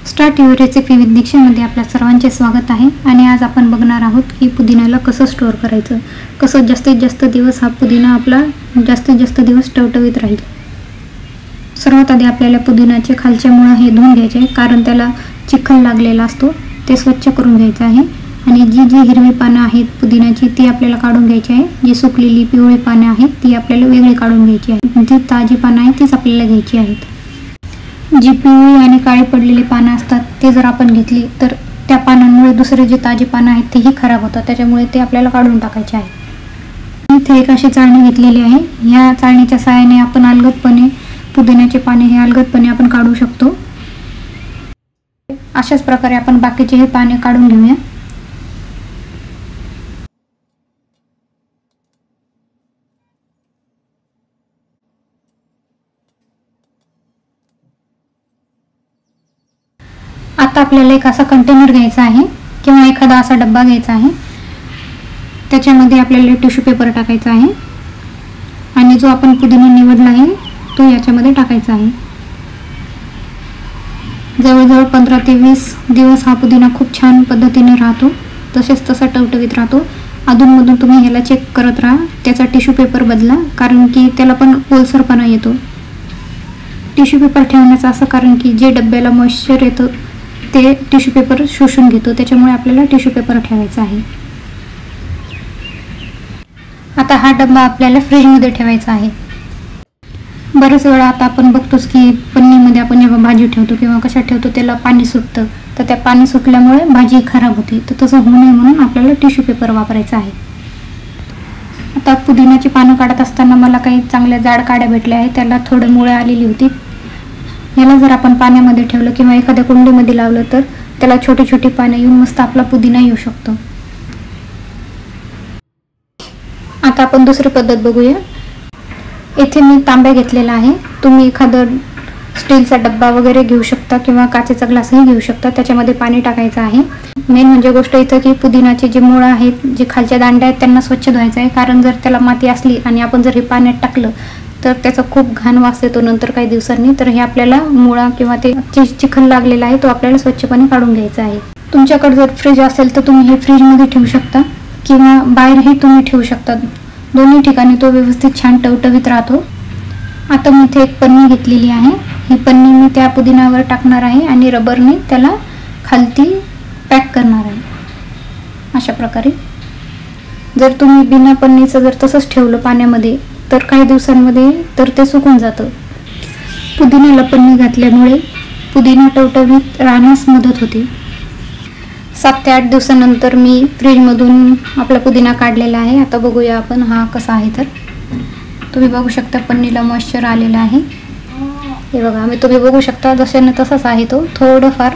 Start your recipe with दीक्षामध्ये आपल्या सर्वांचे स्वागत आहे। आणि आज आपण बघणार आहोत की पुदिन्याला कसं स्टोअर करायचं, कसं जास्तीत जास्त दिवस हा पुदिना आपला जास्तीत जास्त दिवस टवटवीत राहील। सर्वात आधी आपल्याला पुदिन्याचे खालचे मुळं हे धुवून घ्यायचे, कारण त्याला चिखल लागलेला असतो, ते स्वच्छ करून घ्यायचं आहे। आणि जी हिरवी पानं आहेत पुदिन्याची ती आपल्याला काढून घ्यायची आहे। जी सुकलेली पिवळी पानं आहेत ती आपल्याला वेगळी काढून घ्यायची आहे। जी ताजी पानं आहेत तीच आपल्याला घ्यायची आहेत। जी पिवळी आणि काळी पडलेली पानं असतात ते जर आपण घेतली तर त्या पानांमुळे दुसरे जे ताजी पानं आहेत तेही खराब होतात, त्याच्यामुळे ते आपल्याला काढून टाकायचे आहे। इथे एक अशी चाळणी घेतलेली आहे। ह्या चाळणीच्या सहाय्याने आपण अलगदपणे पुदिन्याचे पाने हे अलगदपणे आपण काढू शकतो। अशाच प्रकारे आपण बाकीचे हे पाने काढून घेऊया। आता आपल्याला एक असा कंटेनर घ्यायचा आहे किंवा एखादा असा डब्बा घ्यायचा आहे। त्याच्यामध्ये आपल्याला टिश्यू पेपर टाकायचा आहे आणि जो आपण पुदिना निवडला आहे तो याच्यामध्ये टाकायचा आहे। जवळजवळ 15 ते 20 दिवस हा पुदिना खूप छान पद्धतीने राहतो, तसेच तसा टवटवीत राहतो। अधूनमधून तुम्ही ह्याला चेक करत राहा, त्याचा टिश्यू पेपर बदला, कारण की त्याला पण ओलसरपणा येतो। टिश्यू पेपर ठेवण्याचं असं कारण की जे डब्याला मॉइश्चर येतं ते टिश्यू पेपर शोषून घेतो, त्याच्यामुळे आपल्याला टिश्यू पेपर ठेवायचा आहे। आता हा डब्बा आपल्याला फ्रीजमध्ये ठेवायचा आहे। बरेच वेळा आता आपण बघतोच की पन्नीमध्ये आपण जेव्हा भाजी ठेवतो किंवा कशा ठेवतो त्याला पाणी सुटतं, तर त्या पाणी सुटल्यामुळे भाजी खराब होते, तर तसं होऊ नये म्हणून आपल्याला टिश्यू पेपर वापरायचा आहे। आता पुदिन्याची पानं काढत असताना मला काही चांगल्या जाड काड्या भेटल्या आहेत, त्याला थोडे मुळे आलेली होती। याला जर आपण पाण्यामध्ये ठेवलं किंवा एखाद्या कुंडीमध्ये लावलं तर त्याला छोटी छोटी पाने येऊन मस्त आपला पुदिना येऊ शकतो। आता आपण दुसरी पद्धत बघूया। इथे मी तांब्या घेतलेला आहे, तुम्ही एखादा स्टीलचा डब्बा वगैरे घेऊ शकता किंवा काचेचा ग्लासही घेऊ शकता। त्याच्यामध्ये पाणी टाकायचं आहे। मेन म्हणजे गोष्ट इथं की पुदिनाचे जे मुळं आहेत, जे खालच्या दांड्या आहेत त्यांना स्वच्छ धुवायचं आहे, कारण जर त्याला माती असली आणि आपण जर हे पाण्यात टाकलं तर त्याचा खूप घाण वास येतो नंतर काही दिवसांनी। तर हे आपल्याला मुळा किंवा ते चिखल लागलेला आहे तो आपल्याला स्वच्छपणे काढून घ्यायचा आहे। तुमच्याकडे जर फ्रीज असेल तर तुम्ही हे फ्रीजमध्ये ठेवू शकता किंवा बाहेरही तुम्ही ठेवू शकता, दोन्ही ठिकाणी तो व्यवस्थित छान टवटवीत राहतो। आता मी इथे एक पन्नी घेतलेली आहे, ही पन्नी मी त्या पुदिन्यावर टाकणार आहे आणि रबरने त्याला खालती पॅक करणार आहे। अशा प्रकारे जर तुम्ही बिना पन्नीचं जर तसंच ठेवलं पाण्यामध्ये तर काही दिवसांमध्ये तर ते सुकून जातं। पुदिन्याला पन्नी घातल्यामुळे पुदिना टवटवीत राहण्यास मदत होते। 7 ते 8 दिवसानंतर मी फ्रीजमधून आपला पुदिना काढलेला आहे। आता बघूया आपण हा कसा आहे। तर तुम्ही बघू शकता पन्नीला मॉइश्चर आलेला आहे, हे बघा। तुम्ही बघू शकता जशाने तसाच आहे तो। थोडंफार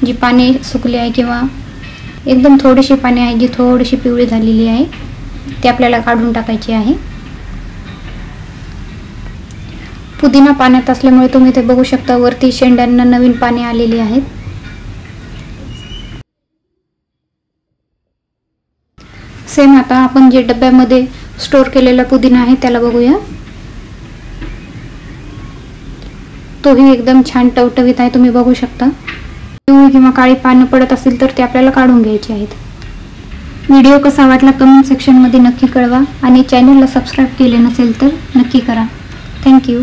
जी पाने सुकली आहे किंवा एकदम थोडीशी पाने आहे जी थोडीशी पिवळी झालेली आहे ती आपल्याला काढून टाकायची आहे। पुदिना पाण्यात असल्यामुळे तुम्ही ते बघू शकता वरती शेंड्यांना नवीन पाने आलेली आहेत। सेम आता आपण जे डब्यामध्ये स्टोअर केलेला पुदिना आहे त्याला बघूया। तोही एकदम छान टवटवीत आहे, तुम्ही बघू शकता। पिवळी किंवा काळी पानं पडत असतील तर ते आपल्याला काढून घ्यायचे आहेत। व्हिडिओ कसा वाटला कमेंट सेक्शनमध्ये नक्की कळवा आणि चॅनलला सबस्क्राईब केले नसेल तर नक्की करा। थँक्यू।